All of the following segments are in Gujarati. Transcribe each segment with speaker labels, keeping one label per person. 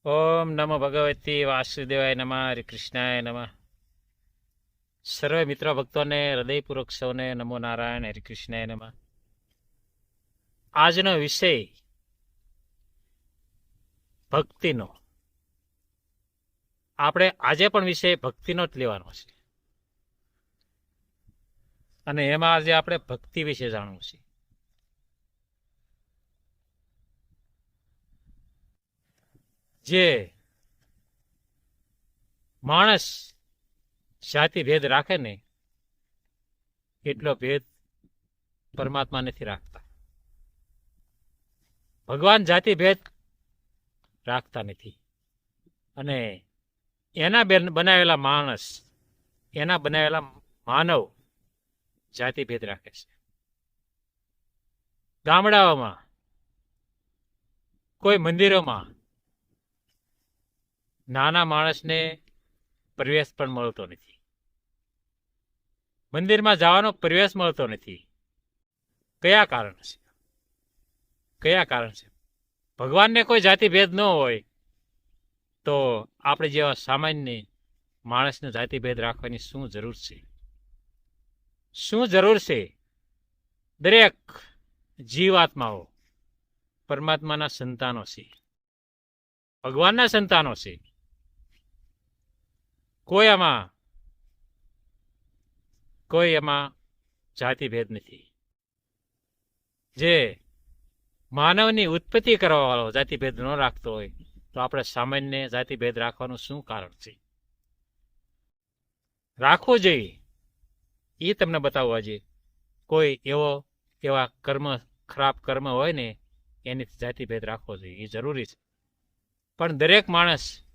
Speaker 1: ઓમ નમો ભગવતી વાસુદેવાય નમઃ હરે કૃષ્ણાય નમઃ. સર્વે મિત્ર ભક્તોને હૃદયપૂર્વક સૌને નમો નારાયણ હરે કૃષ્ણાય નમઃ. આજનો વિષય ભક્તિનો. આપણે આજે પણ વિષય ભક્તિનો જ લેવાનો છે અને એમાં આજે આપણે ભક્તિ વિશે જાણવું છે. જે માણસ જાતિ ભેદ રાખે ને એટલો ભેદ પરમાત્મા નથી રાખતા. ભગવાન જાતિ ભેદ રાખતા નથી અને એના બનાવેલા માણસ, એના બનાવેલા માનવ જાતિ ભેદ રાખે છે. ગામડાઓમાં, કોઈ મંદિરોમાં નાના માણસને પ્રવેશ પણ મળતો નથી. મંદિરમાં જવાનો પ્રવેશ મળતો નથી. કયા કારણ છે? કયા કારણ છે? ભગવાનને કોઈ જાતિ ભેદ ન હોય તો આપણે જેવા સામાન્ય માણસને જાતિ ભેદ રાખવાની શું જરૂર છે? શું જરૂર છે? દરેક જીવાત્માઓ પરમાત્માના સંતાનો છે, ભગવાનના સંતાનો છે. કોઈ એમાં જાતિ ભેદ નથી. જે માનવની ઉત્પત્તિ કરવા વાળો જાતિ ભેદ ન રાખતો હોય તો આપણે સામાન્ય જાતિ ભેદ રાખવાનું શું કારણ છે? રાખવો જોઈએ એ તમને બતાવવા જોઈએ. કોઈ એવા ખરાબ કર્મ હોય ને એની જાતિ ભેદ રાખવો જોઈએ, એ જરૂરી છે. પણ દરેક માણસ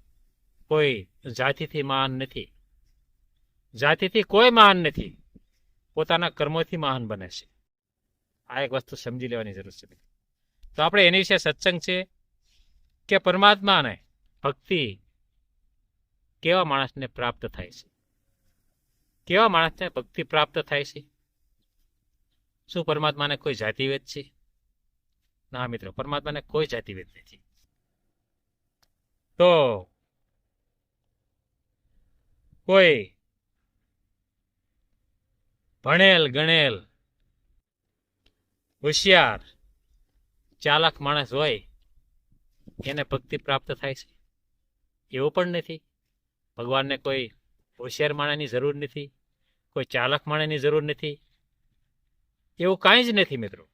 Speaker 1: કોઈ જાતિથી મહાન નથી. જાતિથી કોઈ મહાન નથી, પોતાના કર્મોથી મહાન બને છે. આ એક વસ્તુ સમજી લેવાની જરૂર છે. તો આપણે એની વિશે સત્સંગ છે કે પરમાત્માને ભક્તિ કેવા માણસને પ્રાપ્ત થાય છે? કેવા માણસને ભક્તિ પ્રાપ્ત થાય છે? શું પરમાત્માને કોઈ જાતિભેદ છે? ના મિત્રો, પરમાત્માને કોઈ જાતિભેદ નથી. તો કોઈ ભણેલ ગણેલ હોશિયાર ચાલાક માણસ હોય એને ભક્તિ પ્રાપ્ત થાય છે? એવું પણ નથી. ભગવાનને કોઈ હોશિયાર માણસની જરૂર નથી, કોઈ ચાલાક માણસની જરૂર નથી. એવું કાંઈ જ નથી મિત્રો.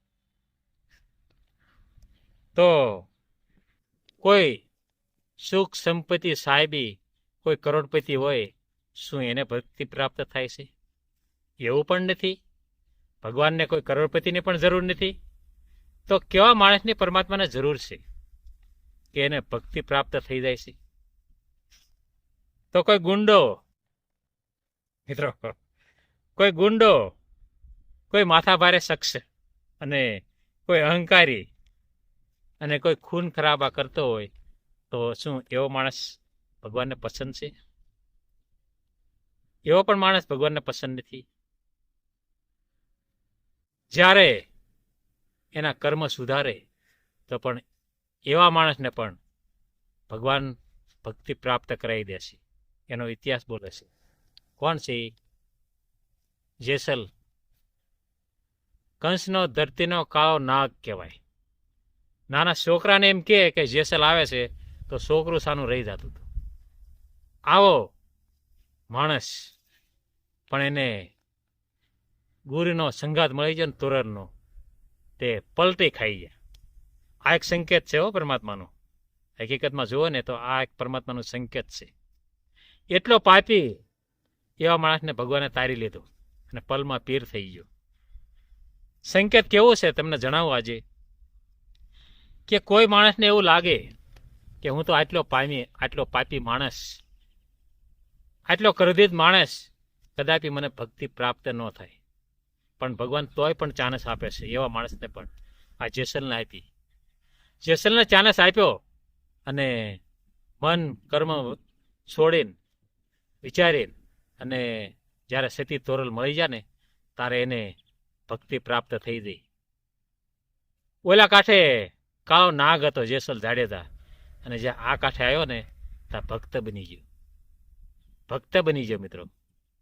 Speaker 1: તો કોઈ સુખ સંપત્તિ સાહેબી, કોઈ કરોડપતિ હોય, શું એને ભક્તિ પ્રાપ્ત થાય છે? એવું પણ નથી. ભગવાનને કોઈ કરોડપતિની પણ જરૂર નથી. તો કેવા માણસની પરમાત્માને જરૂર છે કે એને ભક્તિ પ્રાપ્ત થઈ જાય છે? તો કોઈ ગુંડો મિત્રો, કોઈ ગુંડો, કોઈ માથાભારે શખ્સ અને કોઈ અહંકારી અને કોઈ ખૂન ખરાબા કરતો હોય તો શું એવો માણસ ભગવાનને પસંદ છે? એવો પણ માણસ ભગવાનને પસંદ નથી. જ્યારે એના કર્મ સુધારે તો પણ એવા માણસને પણ ભગવાન ભક્તિ પ્રાપ્ત કરાવી દેશે. એનો ઇતિહાસ બોલે છે. કોણ છે? જેસલ. કંસનો ધરતીનો કાળો નાગ કહેવાય. નાના છોકરાને એમ કહે કે જેસલ આવે છે તો છોકરું સાનું રહી જતું હતું. આવો માણસ પણ એને ગુરુનો સંઘાત મળી જાય ને તોરણનો, તે પલટી ખાઈ જાય. આ એક સંકેત છે હો પરમાત્માનો. હકીકતમાં જુઓ ને તો આ એક પરમાત્માનું સંકેત છે. એટલો પાપી એવા માણસને ભગવાને તારી લીધો અને પલમાં પીર થઈ ગયો. સંકેત કેવું છે તમને જણાવું આજે. કે કોઈ માણસને એવું લાગે કે હું તો આટલો પાપી માણસ, આટલો ક્રોધિત માણસ, કદાપી મને ભક્તિ પ્રાપ્ત ન થાય. પણ ભગવાન તોય પણ ચાન્સ આપે છે એવા માણસને પણ. આ જેસલને આપી. જેસલને ચાન્સ આપ્યો અને મન કર્મ છોડીને વિચારીને અને જ્યારે સતી તોરલ મળી જાય ને ત્યારે એને ભક્તિ પ્રાપ્ત થઈ ગઈ. ઓલા કાંઠે કાળો નાગ હતો જેસલ જાડેજા, અને જ્યાં આ કાંઠે આવ્યો ને ત્યાં ભક્ત બની ગયો. ભક્ત બની ગયો મિત્રો.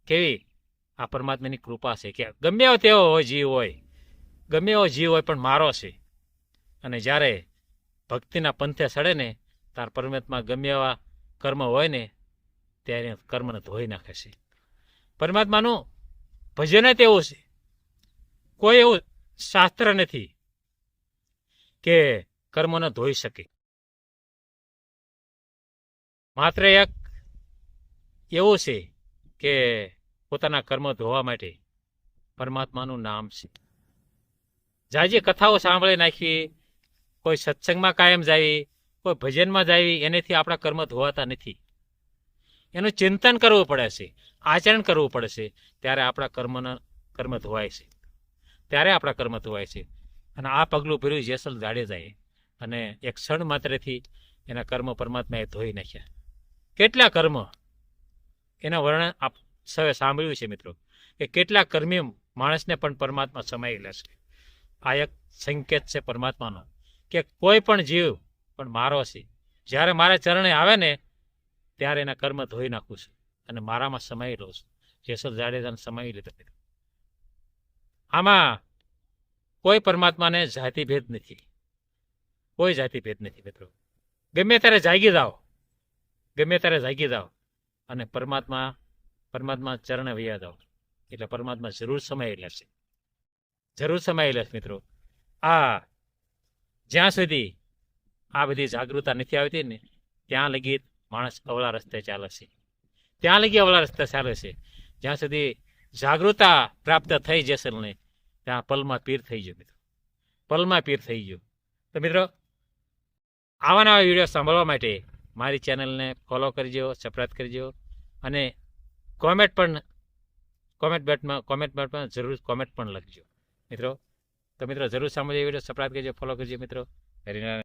Speaker 1: કેવી આ પરમાત્માની કૃપા છે કે ગમે એવો તેવો હોય જીવ હોય, ગમે એવો જીવ હોય પણ મારો છે. અને જ્યારે ભક્તિના પંથે સડે ને તાર પરમાત્મા ગમે એવા કર્મ હોય ને ત્યારે કર્મને ધોઈ નાખે છે. પરમાત્માનું ભજન જ એવું છે. કોઈ એવું શાસ્ત્ર નથી કે કર્મોને ધોઈ શકે. માત્ર એક એવું છે કે પોતાના કર્મ ધોવા માટે પરમાત્માનું નામ છે. જાજી કથાઓ સાંભળી નાખી, કોઈ સત્સંગમાં કાયમ જાવી, કોઈ ભજનમાં જાવી, એનેથી આપણા કર્મ ધોવાતા નથી. એનું ચિંતન કરવું પડે છે, આચરણ કરવું પડે છે, ત્યારે આપણા કર્મ ધોવાય છે. ત્યારે આપણા કર્મ ધોવાય છે. અને આ પગલું ભર્યું જેસલ જાડેજાએ અને એક ક્ષણ માત્રથી એના કર્મ પરમાત્માએ ધોઈ નાખ્યા. કેટલા કર્મ એના વર્ણન આપ સૌએ સાંભળ્યું છે મિત્રો, કે કેટલા કર્મી માણસને પણ પરમાત્મા સમાઈ લે છે. આ એક સંકેત છે પરમાત્માનો કે કોઈ પણ જીવ પણ મારો છે. જ્યારે મારા ચરણે આવે ને ત્યારે એના કર્મ ધોઈ નાખું છું અને મારામાં સમાઈ લઉં છું. જેસલ જાડેજાને સમાઈ લીધો. આમાં કોઈ પરમાત્માને જાતિભેદ નથી, કોઈ જાતિભેદ નથી મિત્રો. ગમે ત્યારે જાગી જાઓ, ગમે ત્યારે જાગી જાઓ અને પરમાત્મા ચરણે વૈયા જાઓ એટલે પરમાત્મા જરૂર સમાઈ લેશે, જરૂર સમાઈ લેશે મિત્રો. આ જ્યાં સુધી આ બધી જાગૃતતા નથી આવતી ને ત્યાં લગી માણસ અવળા રસ્તે ચાલે છે, ત્યાં લગી અવળા રસ્તે ચાલે છે. જ્યાં સુધી જાગૃતતા પ્રાપ્ત થઈ જશે ને ત્યાં પલમાં પીર થઈ ગયો મિત્રો, પલમાં પીર થઈ ગયો. તો મિત્રો આવા નવા વિડીયો સાંભળવા માટે મારી ચેનલને ફોલો કરજો, સબસ્ક્રાઇબ કરજો અને કોમેન્ટ બોક્સમાં જરૂર કોમેન્ટ પણ લખજો મિત્રો. તો મિત્રો જરૂર સાંભળજો વિડીયો, સબસ્ક્રાઇબ કરજો, ફોલો કરજો મિત્રો. હરિનારાયણ.